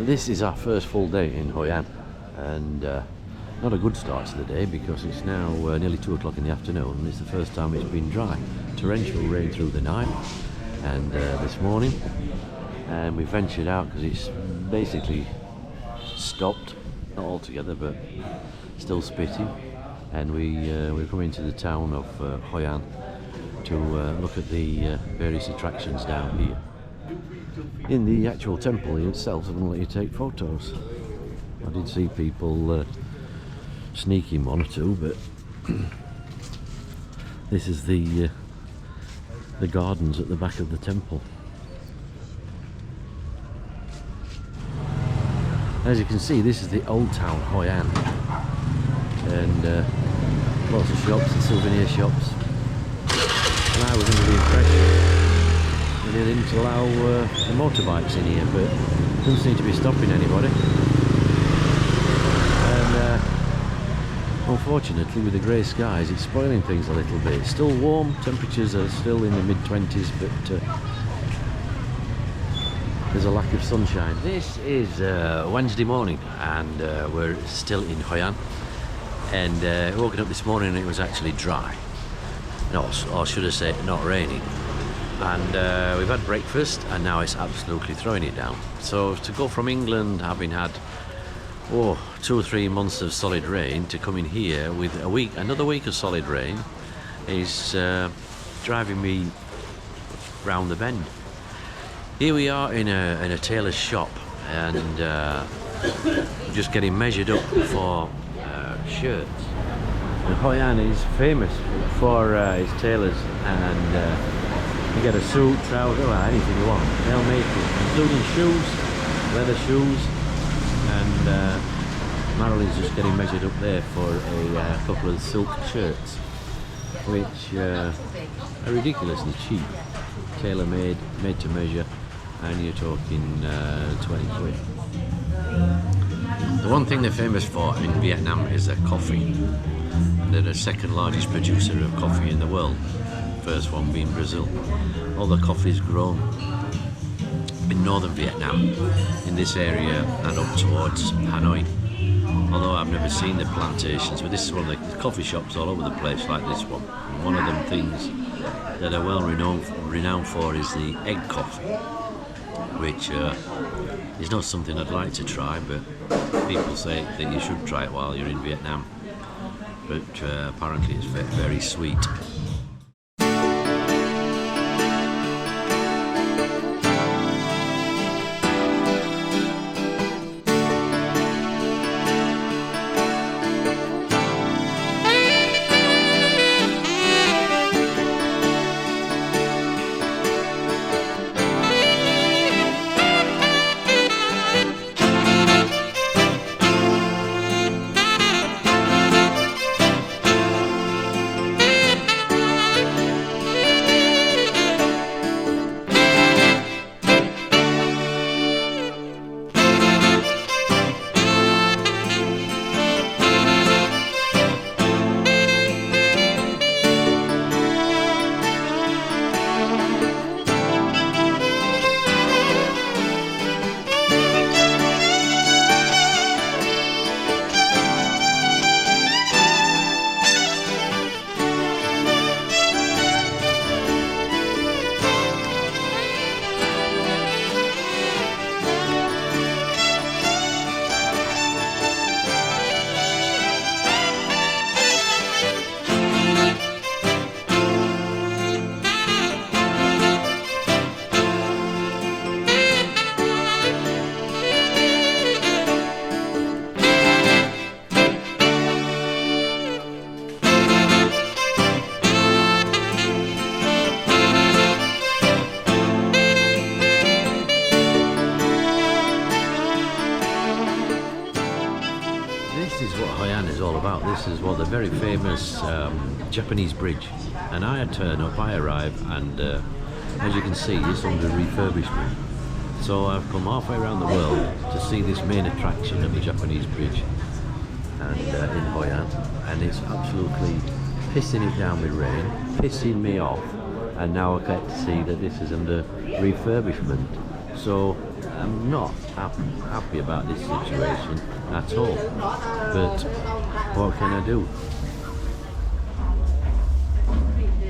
This is our first full day in Hoian, and not a good start to the day because it's now nearly 2 o'clock in the afternoon and it's the first time it's been dry. Torrential rain through the night and this morning, and we ventured out because it's basically stopped, not altogether but still spitting, and we're coming to the town of Hoian to look at the various attractions down here. In the actual temple itself, they won't let you take photos. I did see people sneaking one or two, but this is the gardens at the back of the temple. As you can see, this is the old town Hoian, and lots of shops and souvenir shops. And I was under the impression they didn't allow the motorbikes in here, but it doesn't seem to be stopping anybody. And unfortunately, with the grey skies, it's spoiling things a little bit. It's still warm, temperatures are still in the mid-20s, but there's a lack of sunshine. This is Wednesday morning, and we're still in Hoian. And woken up this morning and it was actually dry. No, or should I say, not raining. And we've had breakfast and now it's absolutely throwing it down. So to go from England, having had 2 or 3 months of solid rain, to come in here with another week of solid rain is driving me round the bend. Here we are in a tailor's shop, and just getting measured up for shirts. And Hoian is famous for his tailors, and you get a suit, trouser, well, anything you want. They'll make it, including shoes, leather shoes, and Marilyn's just getting measured up there for a couple of silk shirts, which are ridiculously cheap. Tailor-made, made to measure, and you're talking 20 quid. The one thing they're famous for in Vietnam is their coffee. They're the second largest producer of coffee in the world. First one being Brazil. All the coffee is grown in northern Vietnam, in this area and up towards Hanoi. Although I've never seen the plantations, but this is one of the coffee shops all over the place like this one. And one of them things that are well renowned for is the egg coffee, which is not something I'd like to try, but people say that you should try it while you're in Vietnam. But apparently it's very sweet. This is what Hoian is all about. This is what the very famous Japanese bridge. And I arrive, and as you can see, it's under refurbishment. So I've come halfway around the world to see this main attraction of the Japanese bridge, and in Hoian, and it's absolutely pissing it down with rain, pissing me off, and now I get to see that this is under refurbishment. So I'm not happy about this situation at all, but what can I do?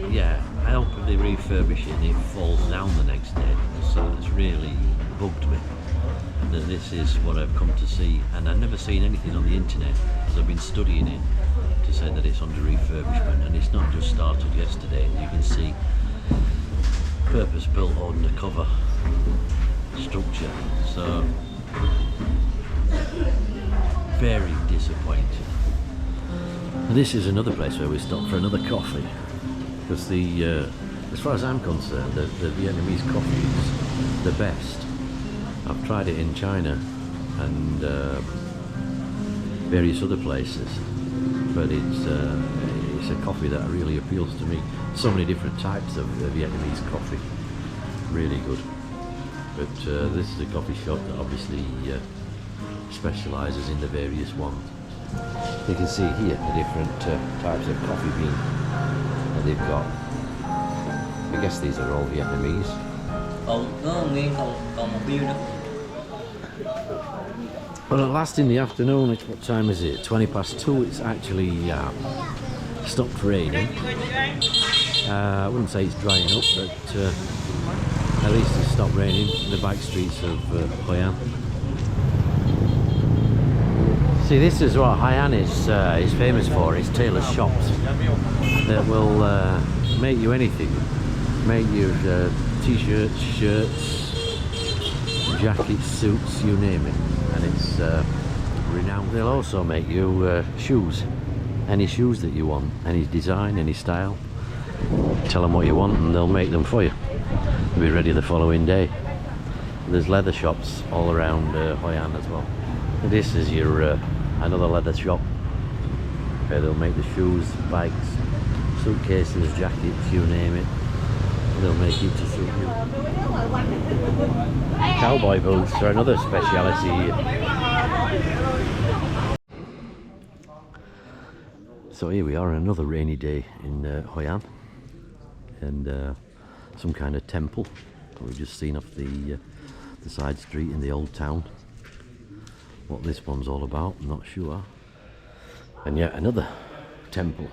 Yeah, I hope if they refurbish it and it falls down the next day. So it's really bugged me that this is what I've come to see, and I've never seen anything on the internet because I've been studying it to say that it's under refurbishment, and it's not just started yesterday. You can see purpose-built undercover structure, so very disappointed. And this is another place where we stopped for another coffee, because as far as I'm concerned, the Vietnamese coffee is the best. I've tried it in China and various other places, but it's a coffee that really appeals to me. So many different types of Vietnamese coffee, really good. But this is a coffee shop that obviously specialises in the various ones. You can see here the different types of coffee bean that they've got. I guess these are all Vietnamese. Well, at last in the afternoon, what time is it? 2:20. It's actually stopped raining. I wouldn't say it's drying up, but at least it's stopped raining in the back streets of Hoian. See, this is what Hoian is famous for. It's tailor's shops that will make you anything. Make you t-shirts, shirts, jackets, suits, you name it. And it's renowned. They'll also make you shoes. Any shoes that you want, any design, any style. Tell them what you want and they'll make them for you. They'll be ready the following day. There's leather shops all around Hoian as well. This is your another leather shop where they'll make the shoes, bikes, suitcases, jackets, you name it. They'll make it to suit you. Cowboy boots are another speciality here. So here we are on another rainy day in Hoian, and some kind of temple that we've just seen off the side street in the old town. What this one's all about, I'm not sure. And yet another temple.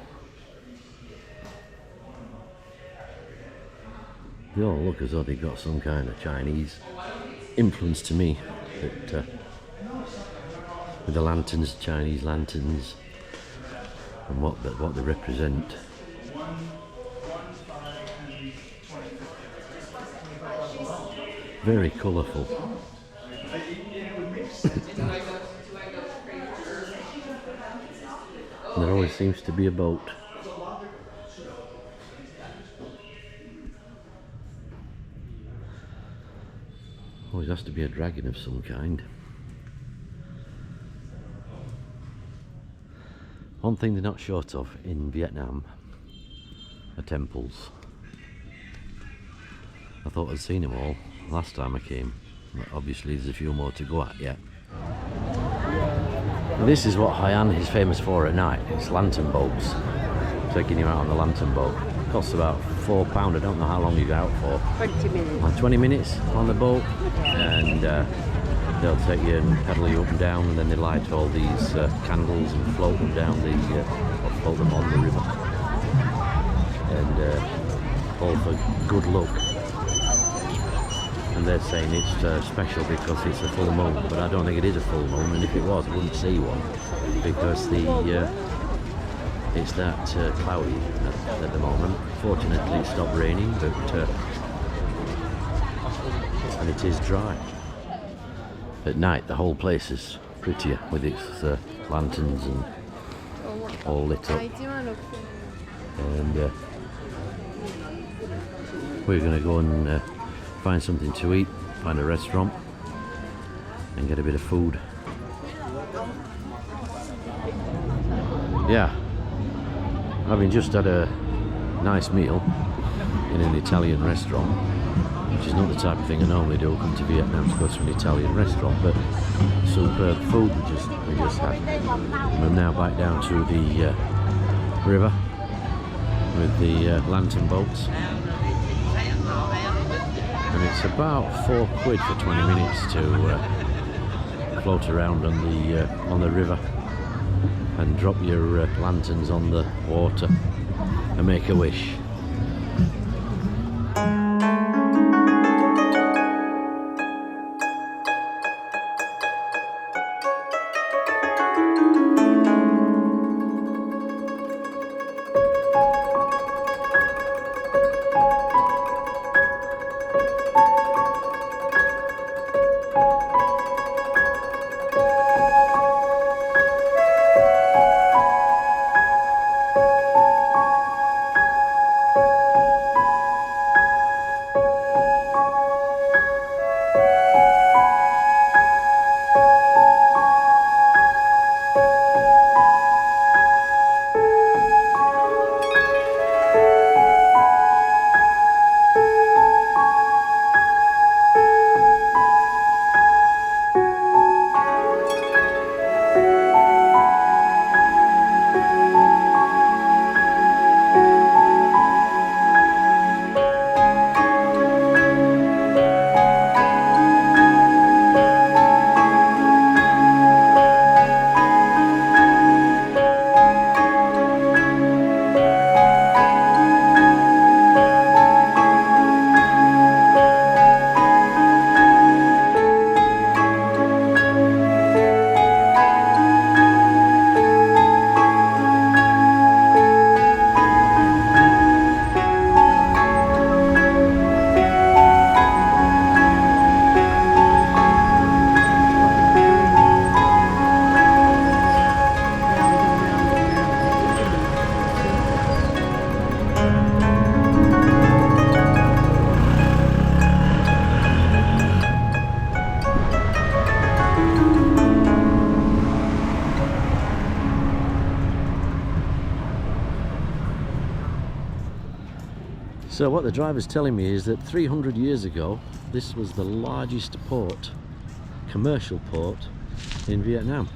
They all look as though they've got some kind of Chinese influence to me, but with the lanterns, Chinese lanterns, and what they represent. Very colourful. There always seems to be a boat. Always has to be a dragon of some kind. One thing they're not short of in Vietnam are temples. I thought I'd seen them all last time I came, but obviously there's a few more to go at yet. This is what Hoian is famous for at night. It's lantern boats. Taking you out on the lantern boat. It costs about £4. I don't know how long you go out for. 20 minutes. Like 20 minutes on the boat, and they'll take you and pedal you up and down, and then they light all these candles and float them down or float them on the river, and all for good luck. And they're saying it's special because it's a full moon, but I don't think it is a full moon, and if it was, I wouldn't see one, because it's that cloudy at the moment. Fortunately, it stopped raining, but and it is dry. At night, the whole place is prettier with its lanterns and all lit up. And we're going to go and find something to eat, find a restaurant, and get a bit of food. Yeah, having just had a nice meal in an Italian restaurant, which is not the type of thing I normally do. I come to Vietnam to go to an Italian restaurant, but superb food we just had. We're now back down to the river with the lantern boats. and it's about £4 for 20 minutes to float around on the river and drop your lanterns on the water and make a wish. So what the driver's telling me is that 300 years ago this was the largest port, commercial port in Vietnam.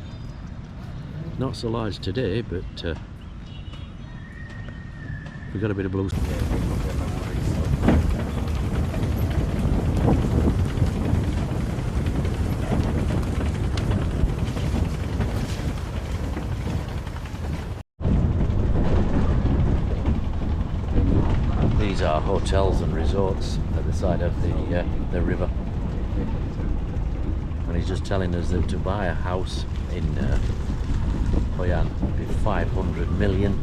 Not so large today, but we've got a bit of blue. These are hotels and resorts at the side of the river, and he's just telling us that to buy a house in Hoian would be 500 million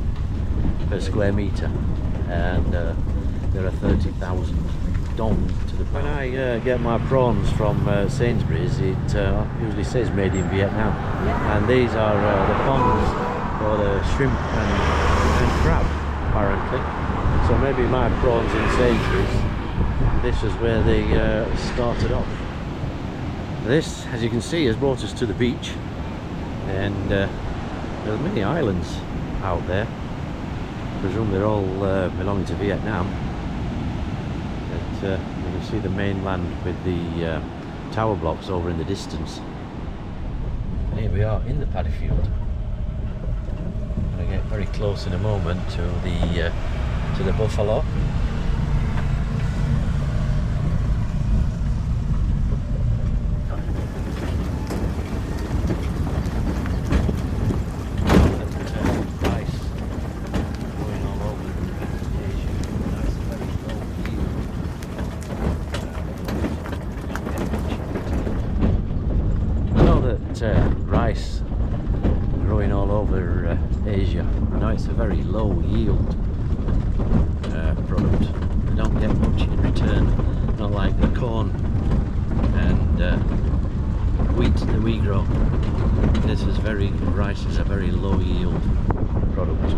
per square meter, and there are 30,000 dong to the pound. When I get my prawns from Sainsbury's, it usually says made in Vietnam, and these are the ponds for the shrimp and crab, apparently. So maybe my prawns in Sainsbury's, this is where they started off. This, as you can see, has brought us to the beach, and there are many islands out there. I presume they're all belonging to Vietnam. But you can see the mainland with the tower blocks over in the distance. And here we are in the paddy field. I'm going to get very close in a moment to the buffalo. Rice growing all over Asia. I know it's a very low yield product. They don't get much in return, not like the corn and wheat that we grow. Rice is a very low yield product.